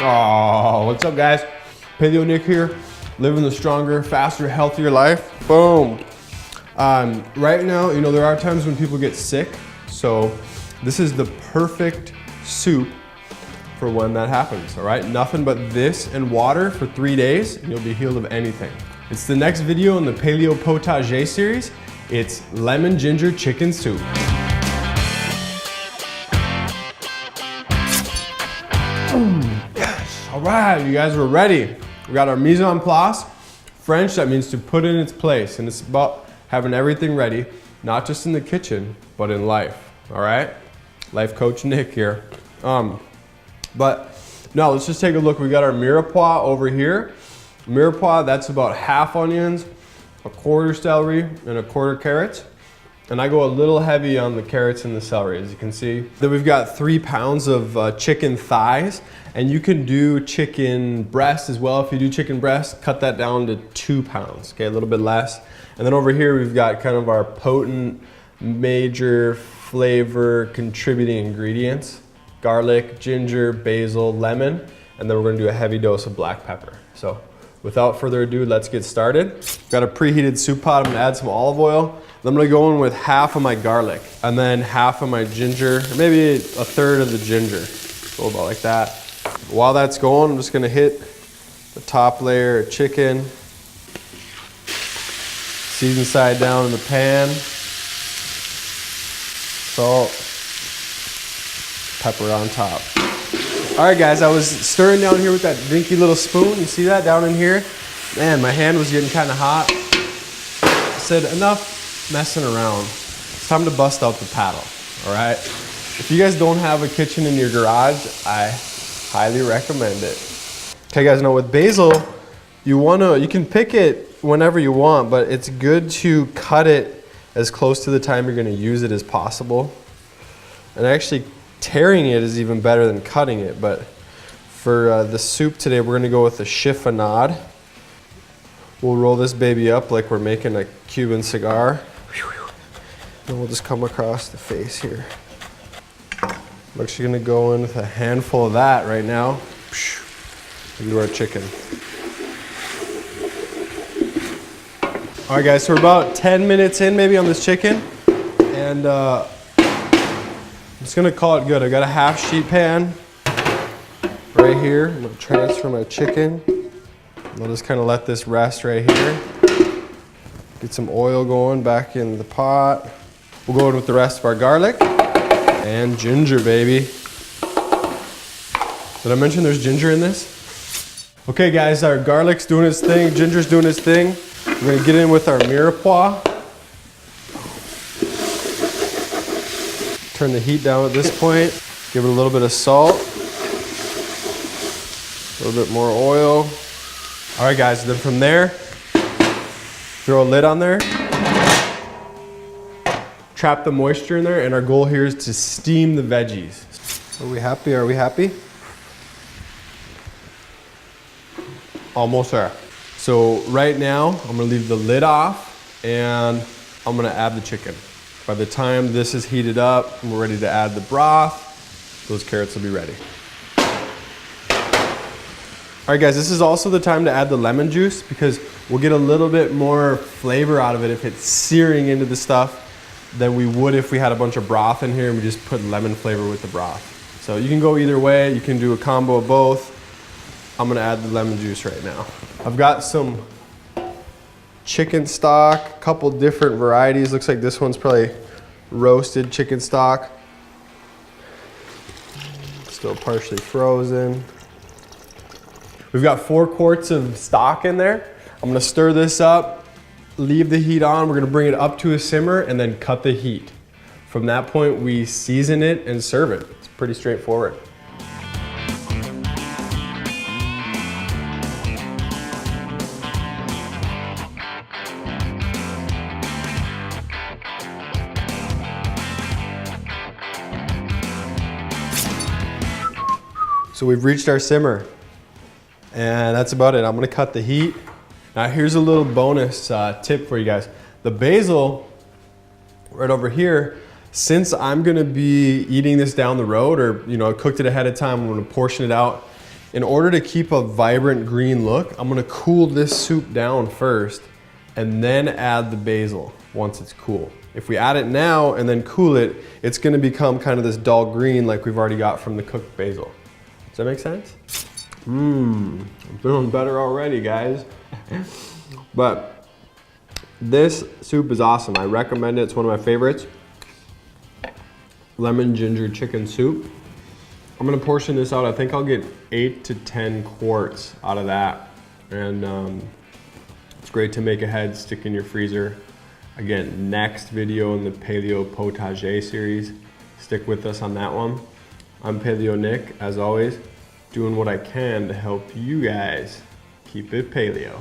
Oh, what's up guys? Paleo Nick here, living the stronger, faster, healthier life. Boom. Right now, you know, there are times when people get sick, so this is the perfect soup for when that happens, all right? Nothing but this and water for 3 days, and you'll be healed of anything. It's the next video in the Paleo Potager series. It's lemon ginger chicken soup. Yes, all right, you guys, we're ready. We got our mise en place. French, that means to put in its place, and it's about having everything ready, not just in the kitchen, but in life, all right? Life coach Nick here. But no, let's just take a look. We got our mirepoix over here. Mirepoix, that's about half onions, a quarter celery, and a quarter carrots. And I go a little heavy on the carrots and the celery, as you can see. Then we've got 3 pounds of chicken thighs, and you can do chicken breast as well. If you do chicken breast, cut that down to 2 pounds, okay, a little bit less. And then over here, we've got kind of our potent, major flavor contributing ingredients: garlic, ginger, basil, lemon, and then we're gonna do a heavy dose of black pepper. So without further ado, let's get started. Got a preheated soup pot. I'm gonna add some olive oil. I'm gonna go in with half of my garlic and then half of my ginger, or maybe a third of the ginger. Go about like that. While that's going, I'm just gonna hit the top layer of chicken. Season side down in the pan. Salt. Pepper on top. All right guys, I was stirring down here with that dinky little spoon. You see that down in here? Man, my hand was getting kind of hot. I said, enough messing around. It's time to bust out the paddle, all right? If you guys don't have a kitchen in your garage, I highly recommend it. Okay guys, now with basil, you can pick it whenever you want, but it's good to cut it as close to the time you're gonna use it as possible. And actually, tearing it is even better than cutting it, but for the soup today, we're gonna go with the chiffonade. We'll roll this baby up like we're making a Cuban cigar. And we'll just come across the face here. I'm actually gonna go in with a handful of that right now. Into our chicken. All right guys, so we're about 10 minutes in maybe on this chicken. And I'm just gonna call it good. I got a half sheet pan right here. I'm gonna transfer my chicken. I'll just kind of let this rest right here. Get some oil going back in the pot. We'll go in with the rest of our garlic and ginger, baby. Did I mention there's ginger in this? Okay guys, our garlic's doing its thing, ginger's doing its thing. We're gonna get in with our mirepoix. Turn the heat down at this point. Give it a little bit of salt. A little bit more oil. All right guys, then from there, throw a lid on there. Trap the moisture in there, and our goal here is to steam the veggies. Are we happy? Are we happy? Almost there. So right now, I'm gonna leave the lid off, and I'm gonna add the chicken. By the time this is heated up and we're ready to add the broth, those carrots will be ready. All right guys, this is also the time to add the lemon juice, because we'll get a little bit more flavor out of it if it's searing into the stuff than we would if we had a bunch of broth in here and we just put lemon flavor with the broth. So you can go either way. You can do a combo of both. I'm gonna add the lemon juice right now. I've got some chicken stock, a couple different varieties. Looks like this one's probably roasted chicken stock. Still partially frozen. We've got 4 quarts of stock in there. I'm gonna stir this up, leave the heat on. We're gonna bring it up to a simmer and then cut the heat. From that point, we season it and serve it. It's pretty straightforward. So we've reached our simmer, and that's about it. I'm gonna cut the heat. Now here's a little bonus tip for you guys. The basil, right over here, since I'm gonna be eating this down the road, or I cooked it ahead of time, I'm gonna portion it out In order to keep a vibrant green look, I'm gonna cool this soup down first and then add the basil once it's cool. If we add it now and then cool it, it's gonna become kind of this dull green like we've already got from the cooked basil. Does that make sense? I'm feeling better already, guys. But this soup is awesome. I recommend it. It's one of my favorites. Lemon ginger chicken soup. I'm gonna portion this out. I think I'll get 8 to 10 quarts out of that. And it's great to make ahead, stick in your freezer. Again, next video in the Paleo Potager series. Stick with us on that one. I'm Paleo Nick, as always, doing what I can to help you guys keep it paleo.